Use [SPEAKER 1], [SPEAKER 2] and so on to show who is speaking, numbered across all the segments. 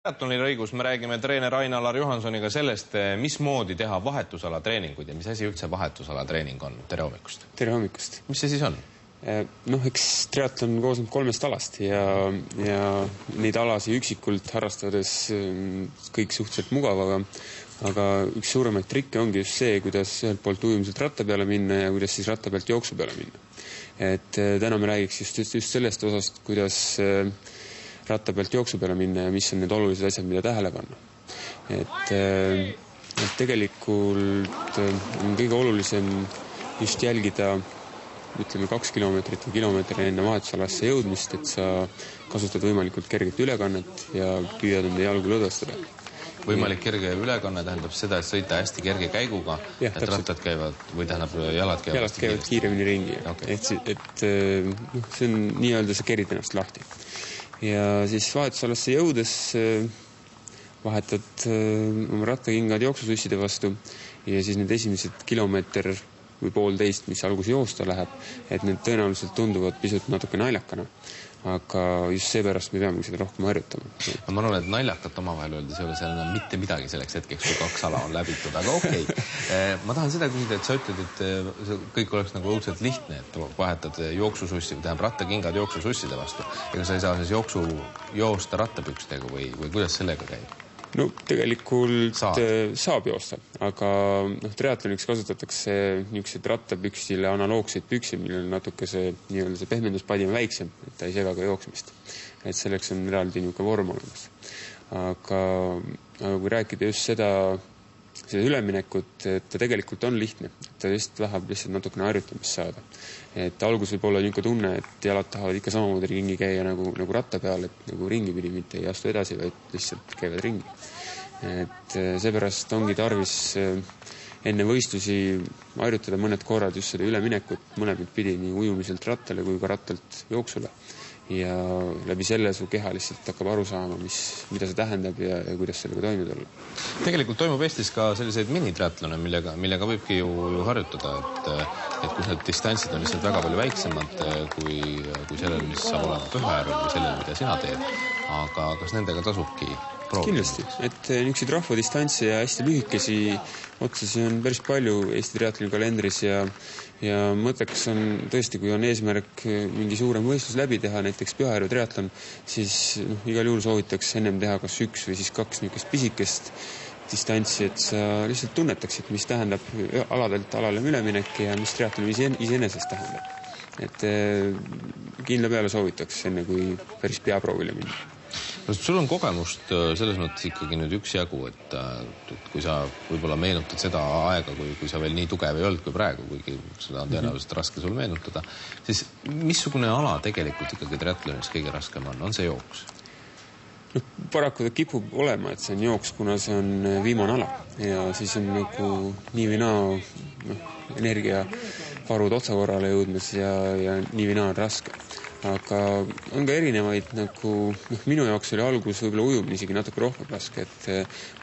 [SPEAKER 1] Triathlonil õigus, me räägime treener Ain-Alar Johansoniga sellest, mismoodi teha vahetusala treeninguid ja mis asi üldse vahetusala treening on. Tere hommikust.
[SPEAKER 2] Tere hommikust.
[SPEAKER 1] Mis see siis on?
[SPEAKER 2] Eks triathlon koosneb 3 alast ja neid alasi üksikult harrastades kõik suhteliselt mugav, aga üks suuremaid trikke ongi just see, kuidas ühelt poolt ujumiselt ratta peale minna ja kuidas siis ratta pealt jooksu peale minna. Täna me räägiks just sellest osast, kuidas ratta pealt jooksu peale minna ja mis on need olulised asjad, mida tähele panna. Tegelikult on kõige olulisem just jälgida 2 kilomeetrit või kilomeetri enne vahetusalasse jõudmist, et sa kasutad võimalikult kerget ülekannet ja püüad enda jalgu lõdvestada.
[SPEAKER 1] Võimalik kerge ülekanne tähendab seda, et sõita hästi kerge käiguga, et rattad käivad, või tähendab jalad
[SPEAKER 2] käivad kiiremini ringi.
[SPEAKER 1] Okay.
[SPEAKER 2] See on nii-öelda, sa kerid ennast lahti. Ja siis vahetusalasse jõudes vahetad oma rattakingad jooksususside vastu ja siis need esimesed kilomeeter või 1,5, mis alguse joosta läheb, et need tõenäoliselt tunduvad pisut natuke naljakana. Aga just seepärast me peamegi seda rohkem harjutama.
[SPEAKER 1] Ma arvan, et naljakat omavahel öeldes ei ole seal mitte midagi selleks hetkeks, kui 2 ala on läbitud, aga okei. Ma tahan seda küsida, et sa ütled, et kõik oleks nagu õudselt lihtne, et vahetad jooksusussi või tähendab rattakingad jooksususside vastu. Ega sa ei saa siis joosta rattapükstega või kuidas sellega käib?
[SPEAKER 2] No tegelikult saab joosta, aga triatloniks kasutatakse niisugused rattapüksile analoogseid püksid, millel natuke see pehmenduspadi on väiksem, et ta ei sega ka jooksmist. Et selleks on eraldi niisugune vorm olemas. Aga kui rääkida just seda üleminekut, et ta tegelikult on lihtne, ta just tahab lihtsalt natukene harjutamist saada. Et algus võib olla niisugune tunne, et jalad tahavad ikka samamoodi ringi käia nagu ratta peal, et nagu ringi pidi mitte ei astu edasi, vaid lihtsalt käivad ringi. Et seepärast ongi tarvis enne võistlusi harjutada mõned korrad just seda üleminekut mõlemad pidi nii ujumiselt rattale kui ka rattalt jooksule. Ja läbi selle su keha lihtsalt hakkab aru saama, mida see tähendab ja kuidas sellega toime tulla. Tegelikult
[SPEAKER 1] toimub Eestis ka selliseid mini-triatlone, millega võibki ju harjutada, et kus need distantsid on lihtsalt väga palju väiksemad kui sellel, mis saab olema Pühaäärel või sellel, mida sina teed. Aga kas nendega tasubki proovida?
[SPEAKER 2] Kindlasti, et niisuguseid rahvadistantse ja hästi lühikesi otsasi on päris palju Eesti triatloni kalendris ja mõtteks on tõesti, kui on eesmärk mingi suurem võistlus läbi teha, näiteks Pühaäärve triatlon, siis igal juhul soovitaks ennem teha kas 1 või siis 2 niisugust pisikest distantsi, et sa lihtsalt tunnetaksid, mis tähendab aladelt alale üleminek ja mis triatlon iseenesest tähendab. Et kindla peale soovitaks enne, kui päris peaproovile minna.
[SPEAKER 1] Sul on kogemust selles mõttes ikkagi nüüd üksjagu, et kui sa võib-olla meenutad seda aega, kui sa veel nii tugev ei olnud kui praegu, kuigi seda on tõenäoliselt raske sul meenutada, siis missugune ala tegelikult ikkagi triatlonis kõige raskem on? On see jooks?
[SPEAKER 2] Paraku ta kipub olema, et see on jooks, kuna see on viimane ala ja siis on nagu nii või naa energiavarud otsakorrale jõudmas ja nii või naa on raske. Aga on ka erinevaid, nagu minu jaoks oli algus võib-olla ujumine isegi natuke rohkem raske, et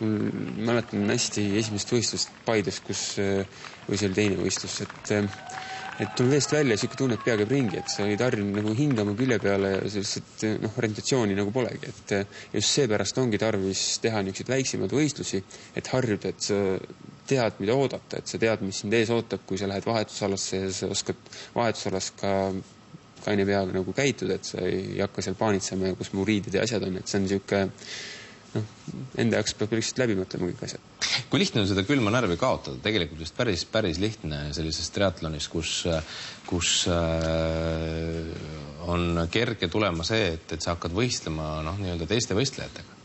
[SPEAKER 2] mul mäletan hästi esimest võistlust Paides, või see oli teine võistlus, et tuleb veest välja ja siuke tunne, et pea käib ringi, et sa olid harjunud nagu hingama külje peale ja sellised orientatsiooni nagu polegi, et just seepärast ongi tarvis teha niisuguseid väiksemad võistlusi, et harjuda, et sa tead, mida oodata, et sa tead, mis sind ees ootab, kui sa lähed vahetusalasse ja sa oskad vahetusalas ka kaine peaga nagu käituda, et sa ei hakka seal paanitsema, kus mu riidid ja asjad on, et see on niisugune enda jaoks peab lihtsalt läbi mõtlema kõik asjad.
[SPEAKER 1] Kui lihtne on seda külma närvi kaotada? Tegelikult just päris lihtne sellises triatlonis, kus on kerge tulema see, et sa hakkad võistlema nii-öelda teiste võistlejatega.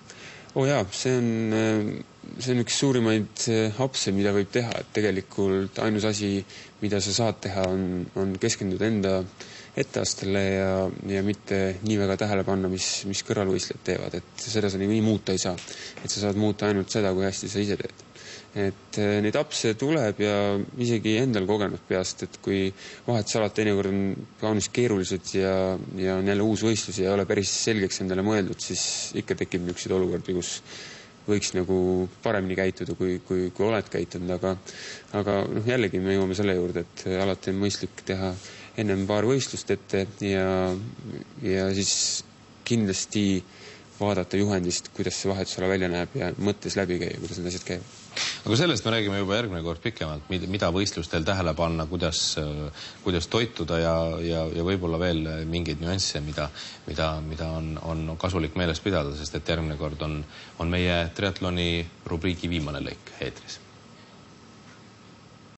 [SPEAKER 2] Jaa, see on üks suurimaid hapse, mida võib teha, et tegelikult ainus asi, mida sa saad teha, on keskenduda enda etteastele ja mitte nii väga tähele panna, mis kõrvalvõistlejad teevad, et seda sa nii muuta ei saa. Et sa saad muuta ainult seda, kui hästi sa ise teed. Et neid apse tuleb ja isegi endal kogenud peast, et kui vahetusalad teinekord on kaunis keerulised ja on jälle uus võistlus ja ei ole päris selgeks endale mõeldud, siis ikka tekib niisuguseid olukordi, kus võiks nagu paremini käituda, kui oled käitunud, aga jällegi me jõuame selle juurde, et alati on mõistlik teha ennem paar võistlust ette ja siis kindlasti vaadata juhendist, kuidas see vahetusala välja näeb ja mõttes läbi käia, kuidas need asjad käivad.
[SPEAKER 1] Aga sellest me räägime juba järgmine kord pikemalt, mida võistlustel tähele panna, kuidas toituda ja võib-olla veel mingeid nüansse, mida on kasulik meeles pidada, sest et järgmine kord on meie triatloni rubriigi viimane lõik eetris.